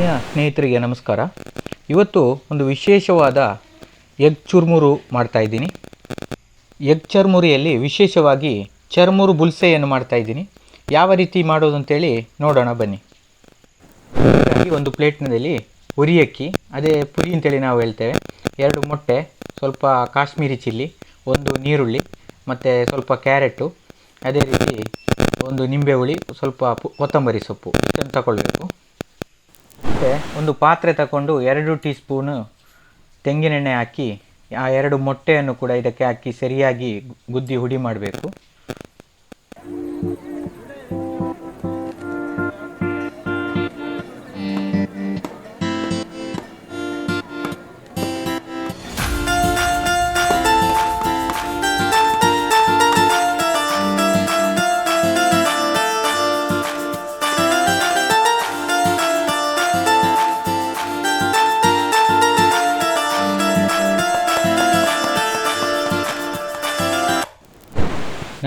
ಆತ್ಮೀಯ ಸ್ನೇಹಿತರಿಗೆ ನಮಸ್ಕಾರ. ಇವತ್ತು ಒಂದು ವಿಶೇಷವಾದ ಎಗ್ ಚುರ್ಮುರು ಮಾಡ್ತಾಯಿದ್ದೀನಿ. ಎಗ್ ಚರ್ಮುರಿಯಲ್ಲಿ ವಿಶೇಷವಾಗಿ ಚರ್ಮುರು ಬುಲ್ಸೆಯನ್ನು ಮಾಡ್ತಾಯಿದ್ದೀನಿ. ಯಾವ ರೀತಿ ಮಾಡೋದು ಅಂತೇಳಿ ನೋಡೋಣ ಬನ್ನಿ. ಹಾಗಾಗಿ ಒಂದು ಪ್ಲೇಟ್ನಲ್ಲಿ ಉರಿ ಅಕ್ಕಿ, ಅದೇ ಪುರಿ ಅಂತೇಳಿ ನಾವು ಹೇಳ್ತೇವೆ, 2 ಮೊಟ್ಟೆ, ಸ್ವಲ್ಪ ಕಾಶ್ಮೀರಿ ಚಿಲ್ಲಿ, ಒಂದು ನೀರುಳ್ಳಿ ಮತ್ತು ಸ್ವಲ್ಪ ಕ್ಯಾರೆಟು, ಅದೇ ರೀತಿ ಒಂದು ನಿಂಬೆ ಹುಳಿ, ಸ್ವಲ್ಪ ಕೊತ್ತಂಬರಿ ಸೊಪ್ಪು ಇಷ್ಟನ್ನು ತಗೊಳ್ಬೇಕು. ಮತ್ತು ಒಂದು ಪಾತ್ರೆ ತಗೊಂಡು 2 ಟೀ ಸ್ಪೂನು ತೆಂಗಿನೆಣ್ಣೆ ಹಾಕಿ ಆ 2 ಮೊಟ್ಟೆಯನ್ನು ಕೂಡ ಇದಕ್ಕೆ ಹಾಕಿ ಸರಿಯಾಗಿ ಗುದ್ದಿ ಹುಡಿ ಮಾಡಬೇಕು.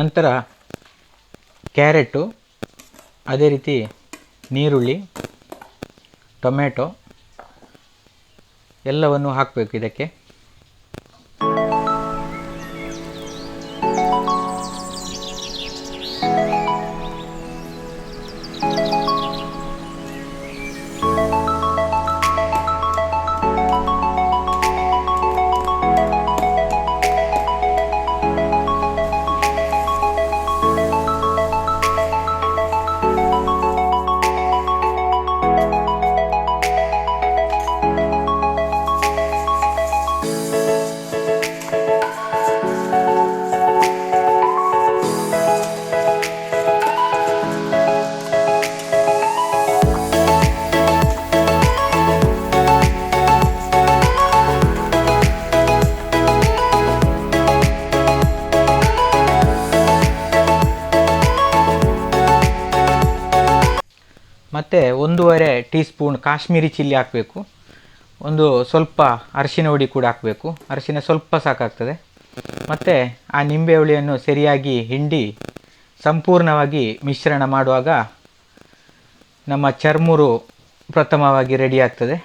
ನಂತರ ಕ್ಯಾರೆಟು, ಅದೇ ರೀತಿ ನೀರುಳ್ಳಿ, ಟೊಮೆಟೊ ಎಲ್ಲವನ್ನು ಹಾಕಬೇಕು ಇದಕ್ಕೆ. ಮತ್ತು 1.5 ಟೀ ಸ್ಪೂನ್ ಕಾಶ್ಮೀರಿ ಚಿಲ್ಲಿ ಹಾಕಬೇಕು. ಒಂದು ಸ್ವಲ್ಪ ಅರಿಶಿನ ಹುಡಿ ಕೂಡ ಹಾಕಬೇಕು. ಅರಿಶಿನ ಸ್ವಲ್ಪ ಸಾಕಾಗ್ತದೆ. ಮತ್ತು ಆ ನಿಂಬೆ ಹುಳಿಯನ್ನು ಸರಿಯಾಗಿ ಹಿಂಡಿ ಸಂಪೂರ್ಣವಾಗಿ ಮಿಶ್ರಣ ಮಾಡುವಾಗ ನಮ್ಮ ಚರ್ಮುರು ಪ್ರಥಮವಾಗಿ ರೆಡಿ ಆಗ್ತದೆ.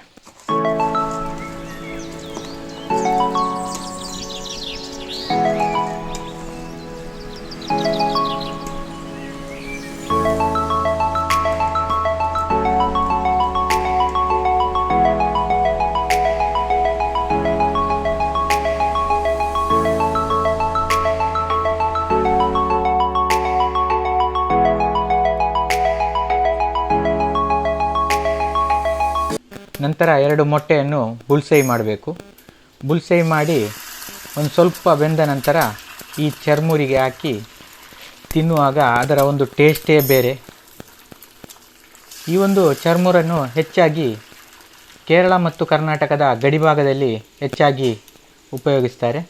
ನಂತರ 2 ಮೊಟ್ಟೆಯನ್ನು ಬುಲ್ಸೈ ಮಾಡಬೇಕು. ಬುಲ್ಸೈ ಮಾಡಿ ಒಂದು ಸ್ವಲ್ಪ ಬೆಂದ ನಂತರ ಈ ಚರ್ಮುರಿಗೆ ಹಾಕಿ ತಿನ್ನುವಾಗ ಅದರ ಒಂದು ಟೇಸ್ಟೇ ಬೇರೆ. ಈ ಒಂದು ಚರ್ಮುರನ್ನು ಹೆಚ್ಚಾಗಿ ಕೇರಳ ಮತ್ತು ಕರ್ನಾಟಕದ ಗಡಿಭಾಗದಲ್ಲಿ ಹೆಚ್ಚಾಗಿ ಉಪಯೋಗಿಸ್ತಾರೆ.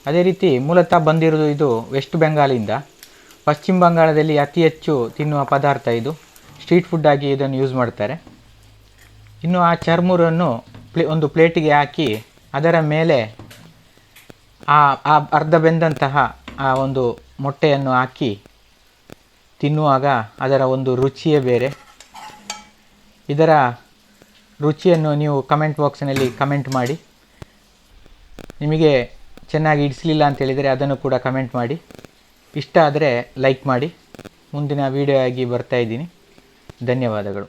ಅದೇ ರೀತಿ ಮೂಲತಃ ಬಂದಿರೋದು ಇದು ವೆಸ್ಟ್ ಬೆಂಗಾಲಿಂದ. ಪಶ್ಚಿಮ ಬಂಗಾಳದಲ್ಲಿ ಅತಿ ಹೆಚ್ಚು ತಿನ್ನುವ ಪದಾರ್ಥ ಇದು. ಸ್ಟ್ರೀಟ್ ಫುಡ್ ಆಗಿ ಇದನ್ನು ಯೂಸ್ ಮಾಡ್ತಾರೆ. ಇನ್ನು ಆ ಚರ್ಮುರನ್ನು ಒಂದು ಪ್ಲೇಟಿಗೆ ಹಾಕಿ ಅದರ ಮೇಲೆ ಆ ಅರ್ಧ ಬೆಂದಂತಹ ಆ ಒಂದು ಮೊಟ್ಟೆಯನ್ನು ಹಾಕಿ ತಿನ್ನುವಾಗ ಅದರ ಒಂದು ರುಚಿಯೇ ಬೇರೆ. ಇದರ ರುಚಿಯನ್ನು ನೀವು ಕಮೆಂಟ್ ಬಾಕ್ಸ್ನಲ್ಲಿ ಕಮೆಂಟ್ ಮಾಡಿ. ನಿಮಗೆ ಚೆನ್ನಾಗಿ ಇಡಿಸಲಿಲ್ಲ ಅಂತೇಳಿದರೆ ಅದನ್ನು ಕೂಡ ಕಮೆಂಟ್ ಮಾಡಿ. ಇಷ್ಟ ಆದರೆ ಲೈಕ್ ಮಾಡಿ. ಮುಂದಿನ ವಿಡಿಯೋ ಆಗಿ ಬರ್ತಾಯಿದ್ದೀನಿ. ಧನ್ಯವಾದಗಳು.